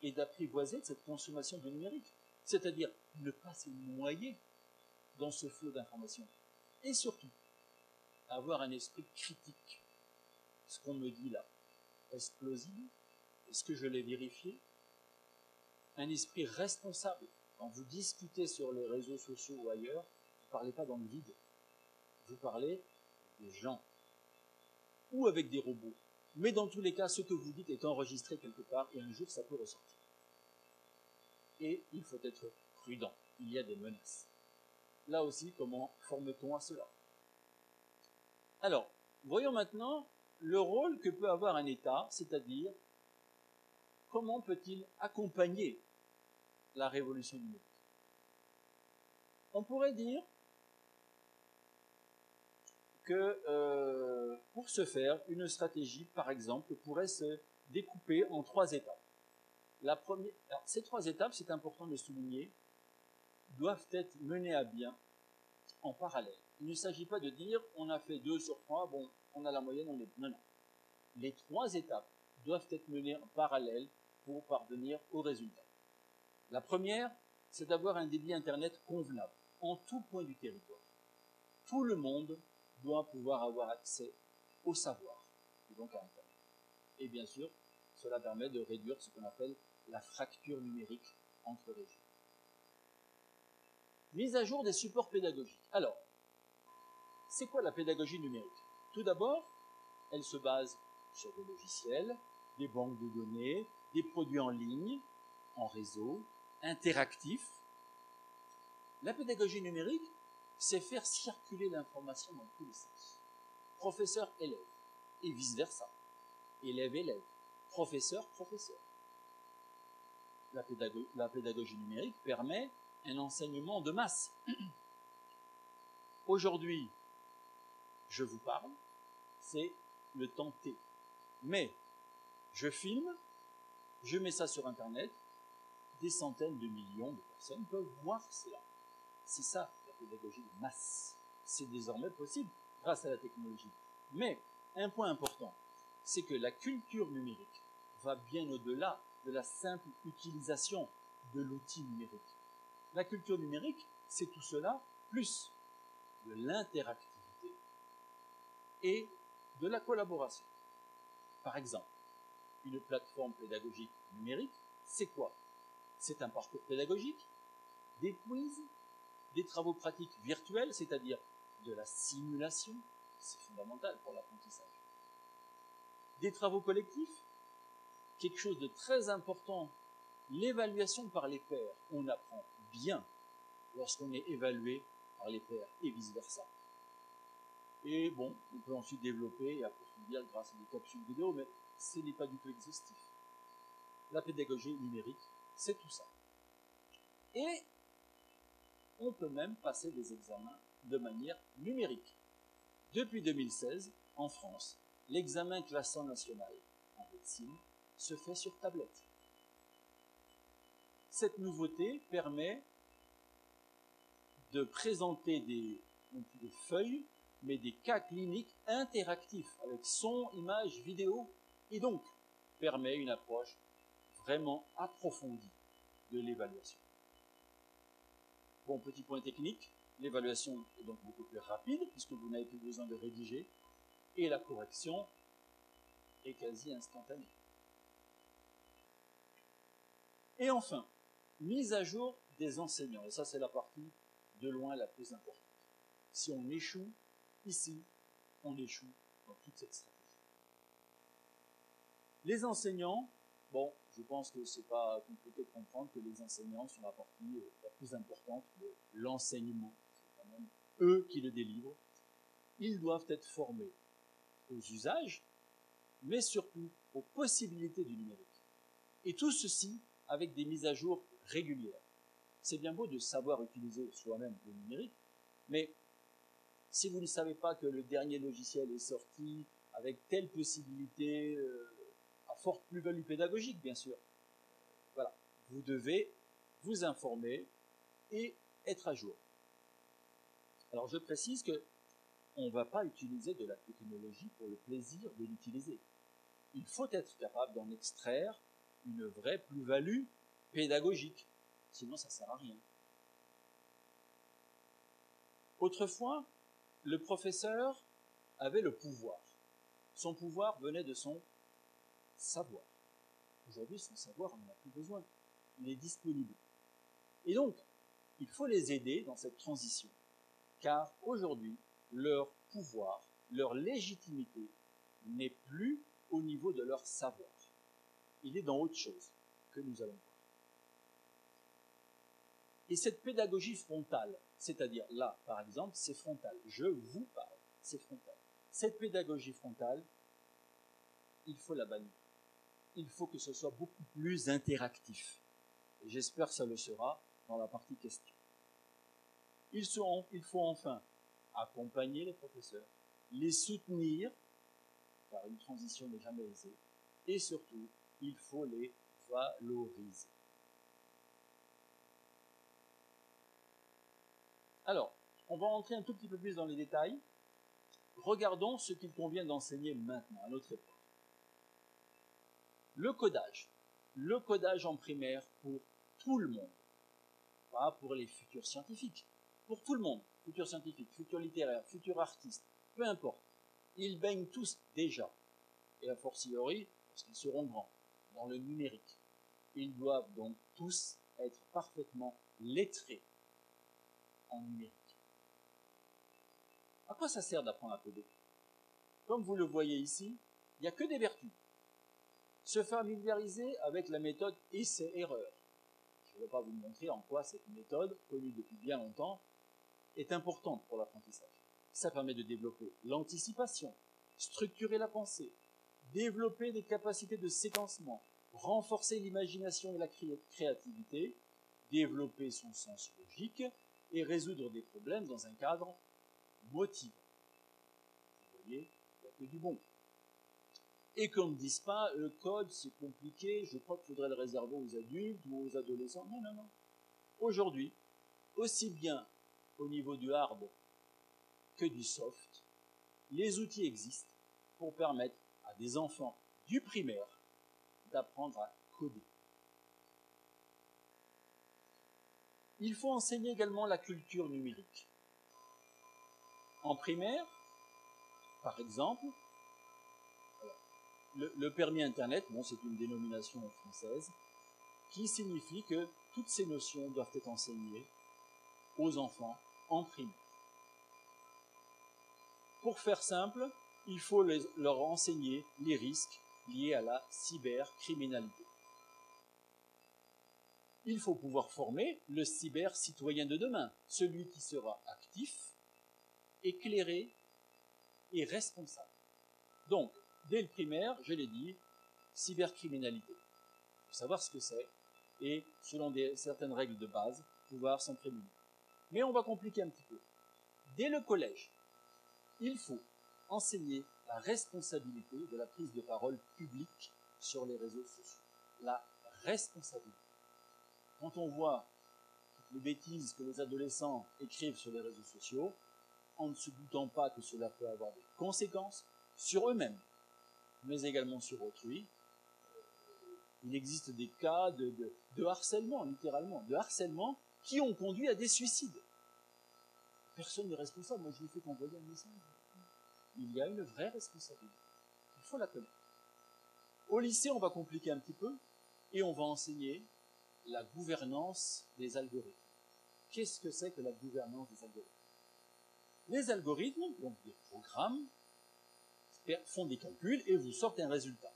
et d'apprivoiser cette consommation du numérique. C'est-à-dire ne pas se noyer dans ce flot d'informations. Et surtout, avoir un esprit critique. Ce qu'on me dit là, est-ce plausible? Est-ce que je l'ai vérifié? Un esprit responsable. Quand vous discutez sur les réseaux sociaux ou ailleurs, vous ne parlez pas dans le vide. Vous parlez des gens. Ou avec des robots. Mais dans tous les cas, ce que vous dites est enregistré quelque part et un jour ça peut ressortir. Et il faut être prudent. Il y a des menaces. Là aussi, comment forme-t-on à cela? Alors, voyons maintenant le rôle que peut avoir un État, c'est-à-dire comment peut-il accompagner la révolution numérique? On pourrait dire que pour ce faire, une stratégie, par exemple, pourrait se découper en 3 étapes. La première, alors, ces 3 étapes, c'est important de le souligner, doivent être menées à bien en parallèle. Il ne s'agit pas de dire on a fait 2 sur 3, bon, on a la moyenne, on est... Non. Les 3 étapes doivent être menées en parallèle pour parvenir au résultat. La première, c'est d'avoir un débit Internet convenable en tout point du territoire. Tout le monde doit pouvoir avoir accès au savoir, et donc à Internet. Et bien sûr, cela permet de réduire ce qu'on appelle la fracture numérique entre régions. Mise à jour des supports pédagogiques. Alors, c'est quoi la pédagogie numérique? Tout d'abord, elle se base sur des logiciels, des banques de données, des produits en ligne, en réseau, interactifs. La pédagogie numérique, c'est faire circuler l'information dans tous les sens. Professeur-élève, et vice-versa. Élève-élève, professeur-professeur. La pédagogie numérique permet un enseignement de masse. Aujourd'hui, je vous parle, c'est le temps T. Mais je filme, je mets ça sur Internet, des centaines de millions de personnes peuvent voir cela. C'est ça, la pédagogie de masse. C'est désormais possible grâce à la technologie. Mais un point important, c'est que la culture numérique va bien au-delà de la simple utilisation de l'outil numérique. La culture numérique, c'est tout cela, plus de l'interactivité et de la collaboration. Par exemple, une plateforme pédagogique numérique, c'est quoi? C'est un parcours pédagogique, des quiz, des travaux pratiques virtuels, c'est-à-dire de la simulation, c'est fondamental pour l'apprentissage. Des travaux collectifs, quelque chose de très important, l'évaluation par les pairs. On apprend bien lorsqu'on est évalué par les pairs et vice-versa. Et bon, on peut ensuite développer et approfondir grâce à des capsules vidéo, mais ce n'est pas du tout exhaustif. La pédagogie numérique, c'est tout ça. Et on peut même passer des examens de manière numérique. Depuis 2016, en France, l'examen classant national en médecine se fait sur tablette. Cette nouveauté permet de présenter non plus des feuilles, mais des cas cliniques interactifs avec son, image, vidéo, et donc permet une approche vraiment approfondie de l'évaluation. Bon, petit point technique, l'évaluation est donc beaucoup plus rapide, puisque vous n'avez plus besoin de rédiger, et la correction est quasi instantanée. Et enfin, mise à jour des enseignants, et ça c'est la partie de loin la plus importante. Si on échoue ici, on échoue dans toute cette stratégie. Les enseignants, bon, je pense que c'est pas compliqué de comprendre que les enseignants sont la partie la plus importante de l'enseignement. C'est quand même eux qui le délivrent. Ils doivent être formés aux usages, mais surtout aux possibilités du numérique. Et tout ceci avec des mises à jour régulières. C'est bien beau de savoir utiliser soi-même le numérique, mais si vous ne savez pas que le dernier logiciel est sorti avec telle possibilité, à forte plus-value pédagogique, bien sûr, voilà, vous devez vous informer et être à jour. Alors je précise que on ne va pas utiliser de la technologie pour le plaisir de l'utiliser. Il faut être capable d'en extraire une vraie plus-value pédagogique. Sinon, ça ne sert à rien. Autrefois, le professeur avait le pouvoir. Son pouvoir venait de son savoir. Aujourd'hui, son savoir, on n'en a plus besoin. Il est disponible. Et donc, il faut les aider dans cette transition. Car aujourd'hui, leur pouvoir, leur légitimité n'est plus au niveau de leur savoir. Il est dans autre chose que nous allons voir. Et cette pédagogie frontale, c'est-à-dire là, par exemple, c'est frontal. Je vous parle, c'est frontal. Cette pédagogie frontale, il faut la bannir. Il faut que ce soit beaucoup plus interactif. Et j'espère que ça le sera dans la partie questions. Il faut enfin accompagner les professeurs, les soutenir, car une transition n'est jamais aisée, et surtout, il faut les valoriser. Alors, on va entrer un tout petit peu plus dans les détails. Regardons ce qu'il convient d'enseigner maintenant, à notre époque. Le codage. Le codage en primaire pour tout le monde. Pas pour les futurs scientifiques. Pour tout le monde. Futurs scientifiques, futurs littéraires, futurs artistes. Peu importe. Ils baignent tous déjà. Et a fortiori, parce qu'ils seront grands, dans le numérique. Ils doivent donc tous être parfaitement lettrés en numérique. À quoi ça sert d'apprendre à coder? Comme vous le voyez ici, il n'y a que des vertus. Se familiariser avec la méthode essai-erreur. Je ne vais pas vous montrer en quoi cette méthode, connue depuis bien longtemps, est importante pour l'apprentissage. Ça permet de développer l'anticipation, structurer la pensée, développer des capacités de séquencement, renforcer l'imagination et la créativité, développer son sens logique et résoudre des problèmes dans un cadre motivant. Vous voyez, il n'y a que du bon. Et qu'on ne dise pas, le code c'est compliqué, je crois qu'il faudrait le réserver aux adultes ou aux adolescents. Non, non, non. Aujourd'hui, aussi bien au niveau du hard que du soft, les outils existent pour permettre à des enfants du primaire d'apprendre à coder. Il faut enseigner également la culture numérique. En primaire, par exemple, le permis Internet, bon, c'est une dénomination française, qui signifie que toutes ces notions doivent être enseignées aux enfants en primaire. Pour faire simple, il faut leur enseigner les risques liés à la cybercriminalité. Il faut pouvoir former le cyber-citoyen de demain, celui qui sera actif, éclairé et responsable. Donc, dès le primaire, je l'ai dit, cybercriminalité. Il faut savoir ce que c'est et, selon certaines règles de base, pouvoir s'en prémunir. Mais on va compliquer un petit peu. Dès le collège, il faut enseigner la responsabilité de la prise de parole publique sur les réseaux sociaux. La responsabilité. Quand on voit toutes les bêtises que les adolescents écrivent sur les réseaux sociaux, en ne se doutant pas que cela peut avoir des conséquences sur eux-mêmes, mais également sur autrui, il existe des cas de harcèlement, littéralement, de harcèlement qui ont conduit à des suicides. Personne n'est responsable, moi je lui ai fait envoyer un message. Il y a une vraie responsabilité. Il faut la connaître. Au lycée, on va compliquer un petit peu et on va enseigner la gouvernance des algorithmes. Qu'est-ce que c'est que la gouvernance des algorithmes? Les algorithmes, donc des programmes, font des calculs et vous sortent un résultat.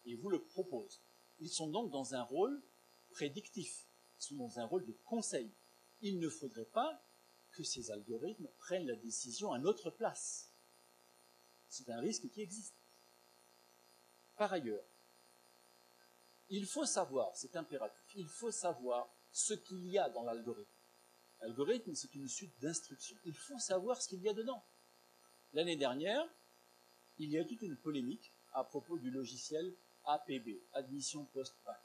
Et vous le proposent. Ils sont donc dans un rôle prédictif. Ils sont dans un rôle de conseil. Il ne faudrait pas que ces algorithmes prennent la décision à notre place. C'est un risque qui existe. Par ailleurs, il faut savoir, c'est impératif, il faut savoir ce qu'il y a dans l'algorithme. L'algorithme, c'est une suite d'instructions. Il faut savoir ce qu'il y a dedans. L'année dernière, il y a toute une polémique à propos du logiciel APB, Admission Post-Bac.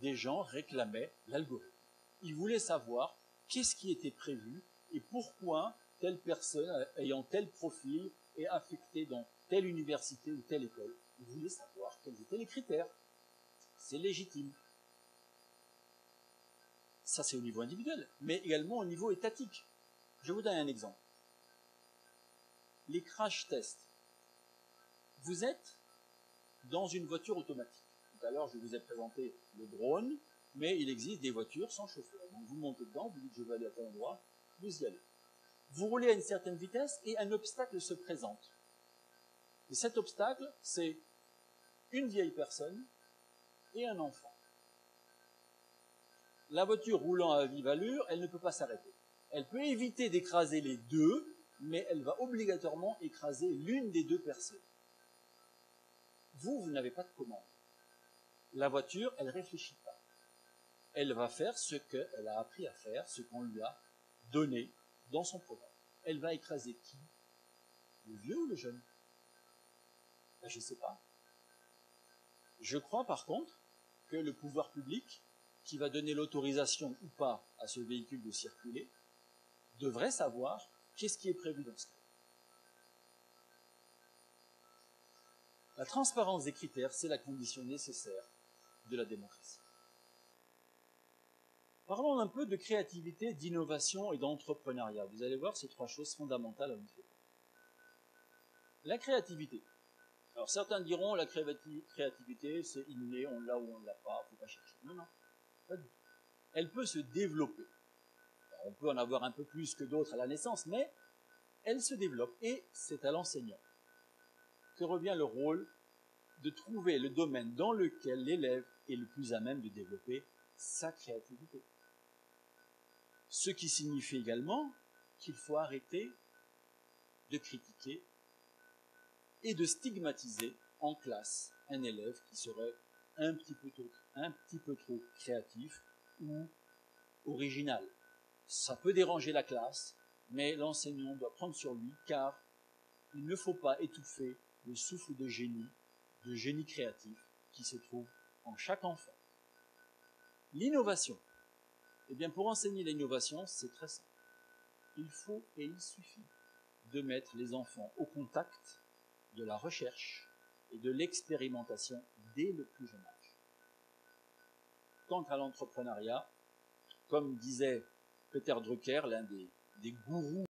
Des gens réclamaient l'algorithme. Ils voulaient savoir qu'est-ce qui était prévu et pourquoi telle personne ayant tel profil est affectée dans telle université ou telle école. Ils voulaient savoir quels étaient les critères. c'est légitime. Ça, c'est au niveau individuel, mais également au niveau étatique. Je vous donne un exemple. Les crash tests. Vous êtes dans une voiture automatique. Tout à l'heure, je vous ai présenté le drone, mais il existe des voitures sans chauffeur. Donc vous montez dedans, vous dites je vais aller à tel endroit, vous y allez. Vous roulez à une certaine vitesse et un obstacle se présente. Et cet obstacle, c'est une vieille personne et un enfant. La voiture roulant à vive allure, elle ne peut pas s'arrêter. Elle peut éviter d'écraser les deux, mais elle va obligatoirement écraser l'une des deux personnes. Vous n'avez pas de commande. La voiture, elle ne réfléchit pas. Elle va faire ce qu'elle a appris à faire, ce qu'on lui a donné dans son programme. Elle va écraser qui? Le vieux ou le jeune? Ben, je ne sais pas. Je crois par contre que le pouvoir public, qui va donner l'autorisation ou pas à ce véhicule de circuler, devrait savoir qu'est-ce qui est prévu dans ce cas. La transparence des critères, c'est la condition nécessaire de la démocratie. Parlons un peu de créativité, d'innovation et d'entrepreneuriat. Vous allez voir ces trois choses fondamentales à notre époque. La créativité. Alors certains diront la créativité c'est inné, on l'a ou on ne l'a pas, il ne faut pas chercher. Non, non, pas du tout. Elle peut se développer. Alors, on peut en avoir un peu plus que d'autres à la naissance, mais elle se développe et c'est à l'enseignant que revient le rôle de trouver le domaine dans lequel l'élève est le plus à même de développer sa créativité. Ce qui signifie également qu'il faut arrêter de critiquer et de stigmatiser en classe un élève qui serait un petit peu trop créatif ou original. Ça peut déranger la classe, mais l'enseignant doit prendre sur lui car il ne faut pas étouffer le souffle de génie créatif qui se trouve en chaque enfant. L'innovation. Eh bien, pour enseigner l'innovation, c'est très simple. Il faut et il suffit de mettre les enfants au contact de la recherche et de l'expérimentation dès le plus jeune âge. Quant à l'entrepreneuriat, comme disait Peter Drucker, l'un des gourous